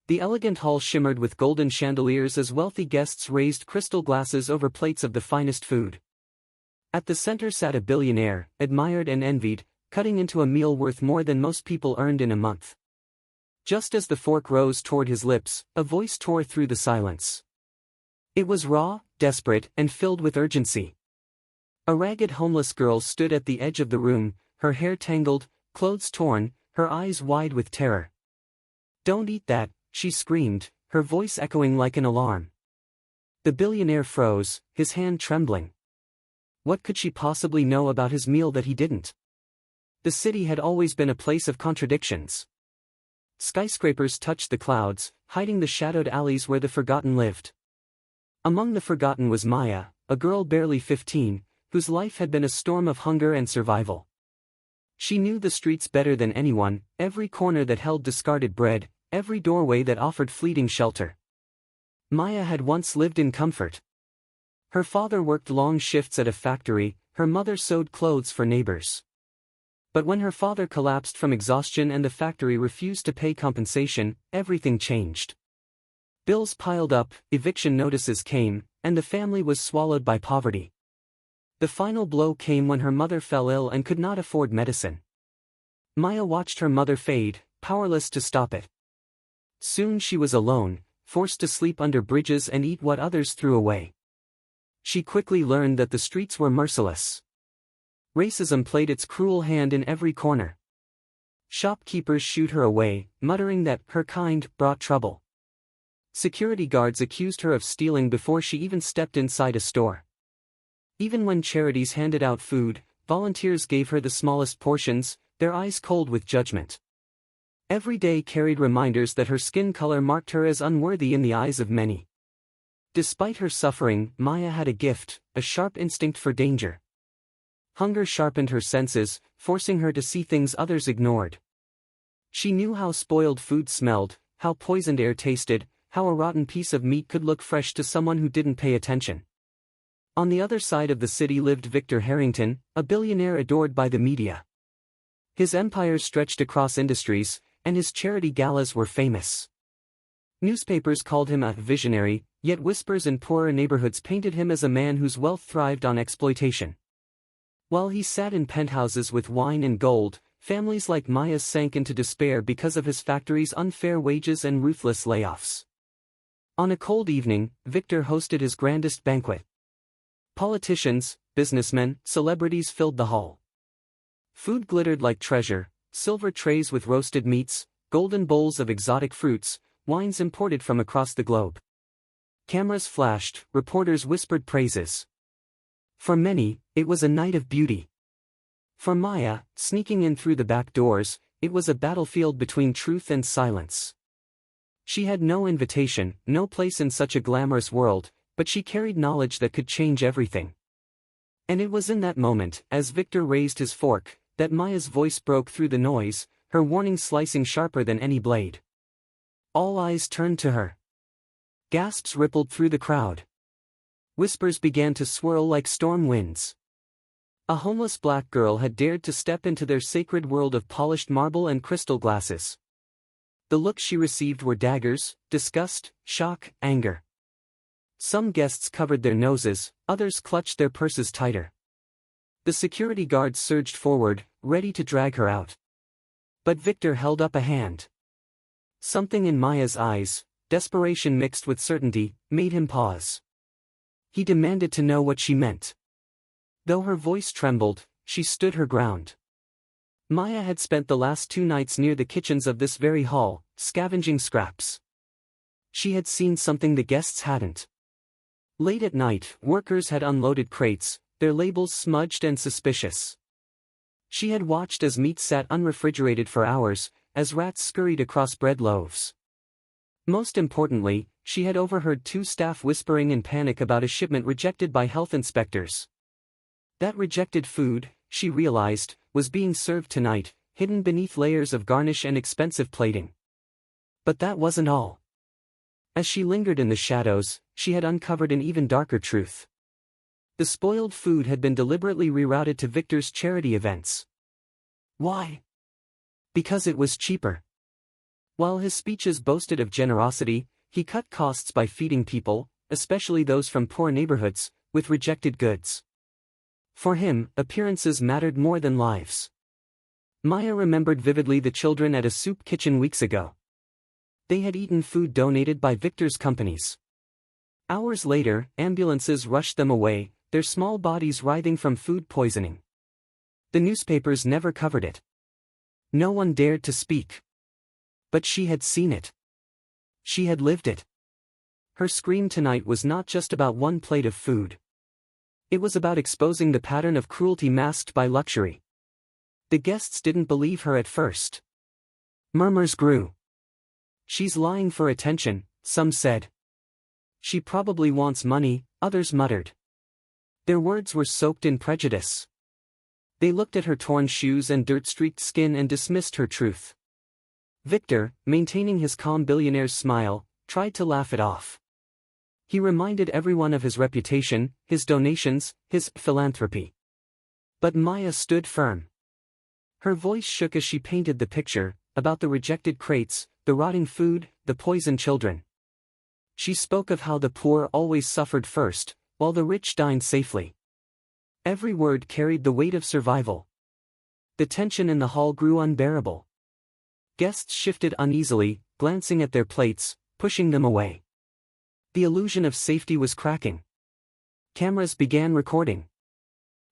The elegant hall shimmered with golden chandeliers as wealthy guests raised crystal glasses over plates of the finest food. At the center sat a billionaire, admired and envied, cutting into a meal worth more than most people earned in a month. Just as the fork rose toward his lips, a voice tore through the silence. It was raw, desperate, and filled with urgency. A ragged homeless girl stood at the edge of the room, her hair tangled, clothes torn, her eyes wide with terror. "Don't eat that," she screamed, her voice echoing like an alarm. The billionaire froze, his hand trembling. What could she possibly know about his meal that he didn't? The city had always been a place of contradictions. Skyscrapers touched the clouds, hiding the shadowed alleys where the forgotten lived. Among the forgotten was Maya, a girl barely 15, whose life had been a storm of hunger and survival. She knew the streets better than anyone, every corner that held discarded bread, every doorway that offered fleeting shelter. Maya had once lived in comfort. Her father worked long shifts at a factory, her mother sewed clothes for neighbors. But when her father collapsed from exhaustion and the factory refused to pay compensation, everything changed. Bills piled up, eviction notices came, and the family was swallowed by poverty. The final blow came when her mother fell ill and could not afford medicine. Maya watched her mother fade, powerless to stop it. Soon she was alone, forced to sleep under bridges and eat what others threw away. She quickly learned that the streets were merciless. Racism played its cruel hand in every corner. Shopkeepers shooed her away, muttering that her kind brought trouble. Security guards accused her of stealing before she even stepped inside a store. Even when charities handed out food, volunteers gave her the smallest portions, their eyes cold with judgment. Every day carried reminders that her skin color marked her as unworthy in the eyes of many. Despite her suffering, Maya had a gift, a sharp instinct for danger. Hunger sharpened her senses, forcing her to see things others ignored. She knew how spoiled food smelled, how poisoned air tasted, how a rotten piece of meat could look fresh to someone who didn't pay attention. On the other side of the city lived Victor Harrington, a billionaire adored by the media. His empire stretched across industries, and his charity galas were famous. Newspapers called him a visionary, yet whispers in poorer neighborhoods painted him as a man whose wealth thrived on exploitation. While he sat in penthouses with wine and gold, families like Maya's sank into despair because of his factory's unfair wages and ruthless layoffs. On a cold evening, Victor hosted his grandest banquet. Politicians, businessmen, celebrities filled the hall. Food glittered like treasure, silver trays with roasted meats, golden bowls of exotic fruits, wines imported from across the globe. Cameras flashed, reporters whispered praises. For many, it was a night of beauty. For Maya, sneaking in through the back doors, it was a battlefield between truth and silence. She had no invitation, no place in such a glamorous world, but she carried knowledge that could change everything. And it was in that moment, as Victor raised his fork, that Maya's voice broke through the noise, her warning slicing sharper than any blade. All eyes turned to her. Gasps rippled through the crowd. Whispers began to swirl like storm winds. A homeless black girl had dared to step into their sacred world of polished marble and crystal glasses. The looks she received were daggers, disgust, shock, anger. Some guests covered their noses, others clutched their purses tighter. The security guards surged forward, ready to drag her out. But Victor held up a hand. Something in Maya's eyes, desperation mixed with certainty, made him pause. He demanded to know what she meant. Though her voice trembled, she stood her ground. Maya had spent the last 2 nights near the kitchens of this very hall, scavenging scraps. She had seen something the guests hadn't. Late at night, workers had unloaded crates, their labels smudged and suspicious. She had watched as meat sat unrefrigerated for hours, as rats scurried across bread loaves. Most importantly, she had overheard 2 staff whispering in panic about a shipment rejected by health inspectors. That rejected food, she realized, was being served tonight, hidden beneath layers of garnish and expensive plating. But that wasn't all. As she lingered in the shadows, she had uncovered an even darker truth. The spoiled food had been deliberately rerouted to Victor's charity events. Why? Because it was cheaper. While his speeches boasted of generosity, he cut costs by feeding people, especially those from poor neighborhoods, with rejected goods. For him, appearances mattered more than lives. Maya remembered vividly the children at a soup kitchen weeks ago. They had eaten food donated by Victor's companies. Hours later, ambulances rushed them away, their small bodies writhing from food poisoning. The newspapers never covered it. No one dared to speak. But she had seen it. She had lived it. Her scream tonight was not just about one plate of food. It was about exposing the pattern of cruelty masked by luxury. The guests didn't believe her at first. Murmurs grew. "She's lying for attention," some said. "She probably wants money," others muttered. Their words were soaked in prejudice. They looked at her torn shoes and dirt-streaked skin and dismissed her truth. Victor, maintaining his calm billionaire's smile, tried to laugh it off. He reminded everyone of his reputation, his donations, his philanthropy. But Maya stood firm. Her voice shook as she painted the picture, about the rejected crates, the rotting food, the poisoned children. She spoke of how the poor always suffered first, while the rich dined safely. Every word carried the weight of survival. The tension in the hall grew unbearable. Guests shifted uneasily, glancing at their plates, pushing them away. The illusion of safety was cracking. Cameras began recording.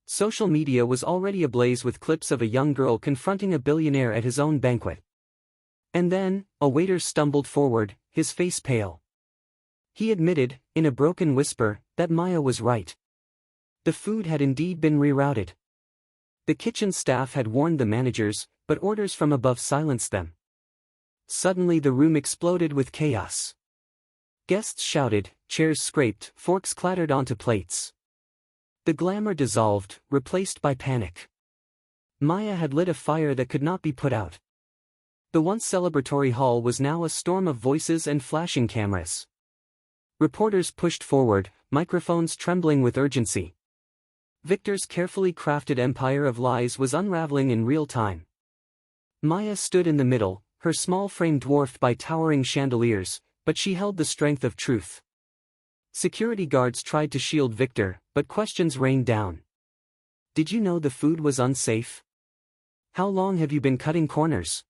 Social media was already ablaze with clips of a young girl confronting a billionaire at his own banquet. And then, a waiter stumbled forward, his face pale. He admitted, in a broken whisper, that Maya was right. The food had indeed been rerouted. The kitchen staff had warned the managers, but orders from above silenced them. Suddenly the room exploded with chaos. Guests shouted, chairs scraped, forks clattered onto plates. The glamour dissolved, replaced by panic. Maya had lit a fire that could not be put out. The once celebratory hall was now a storm of voices and flashing cameras. Reporters pushed forward, microphones trembling with urgency. Victor's carefully crafted empire of lies was unraveling in real time. Maya stood in the middle, her small frame dwarfed by towering chandeliers, but she held the strength of truth. Security guards tried to shield Victor, but questions rained down. "Did you know the food was unsafe? How long have you been cutting corners?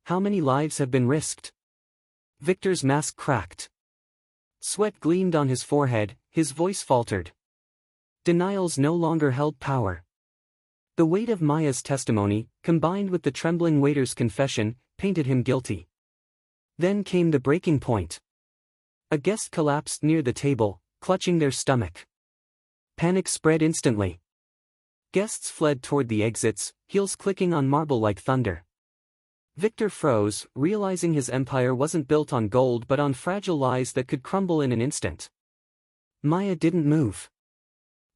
How many lives have been risked?" Victor's mask cracked. Sweat gleamed on his forehead, his voice faltered. Denials no longer held power. The weight of Maya's testimony, combined with the trembling waiter's confession, painted him guilty. Then came the breaking point. A guest collapsed near the table, clutching their stomach. Panic spread instantly. Guests fled toward the exits, heels clicking on marble like thunder. Victor froze, realizing his empire wasn't built on gold but on fragile lies that could crumble in an instant. Maya didn't move.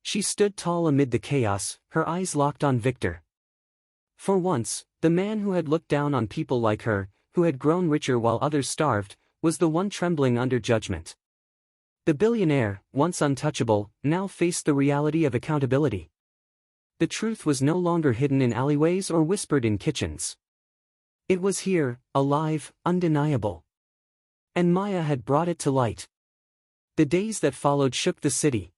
She stood tall amid the chaos, her eyes locked on Victor. For once, the man who had looked down on people like her, who had grown richer while others starved, was the one trembling under judgment. The billionaire, once untouchable, now faced the reality of accountability. The truth was no longer hidden in alleyways or whispered in kitchens. It was here, alive, undeniable. And Maya had brought it to light. The days that followed shook the city.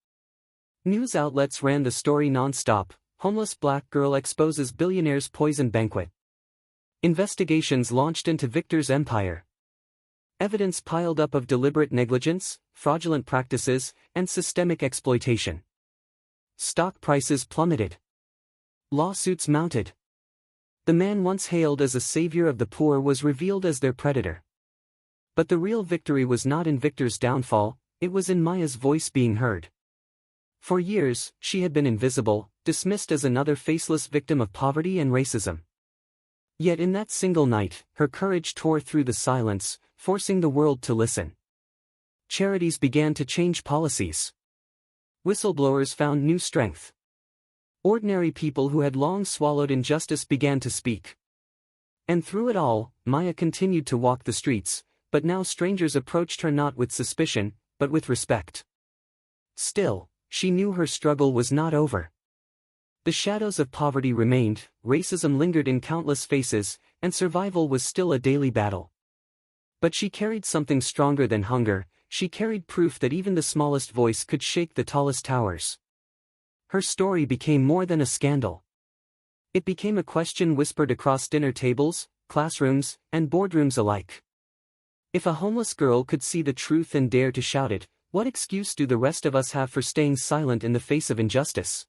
News outlets ran the story non-stop: homeless black girl exposes billionaire's poison banquet. Investigations launched into Victor's empire. Evidence piled up of deliberate negligence, fraudulent practices, and systemic exploitation. Stock prices plummeted. Lawsuits mounted. The man once hailed as a savior of the poor was revealed as their predator. But the real victory was not in Victor's downfall, it was in Maya's voice being heard. For years, she had been invisible, dismissed as another faceless victim of poverty and racism. Yet in that single night, her courage tore through the silence, forcing the world to listen. Charities began to change policies. Whistleblowers found new strength. Ordinary people who had long swallowed injustice began to speak. And through it all, Maya continued to walk the streets, but now strangers approached her not with suspicion, but with respect. Still, she knew her struggle was not over. The shadows of poverty remained, racism lingered in countless faces, and survival was still a daily battle. But she carried something stronger than hunger. She carried proof that even the smallest voice could shake the tallest towers. Her story became more than a scandal. It became a question whispered across dinner tables, classrooms, and boardrooms alike. If a homeless girl could see the truth and dare to shout it, what excuse do the rest of us have for staying silent in the face of injustice?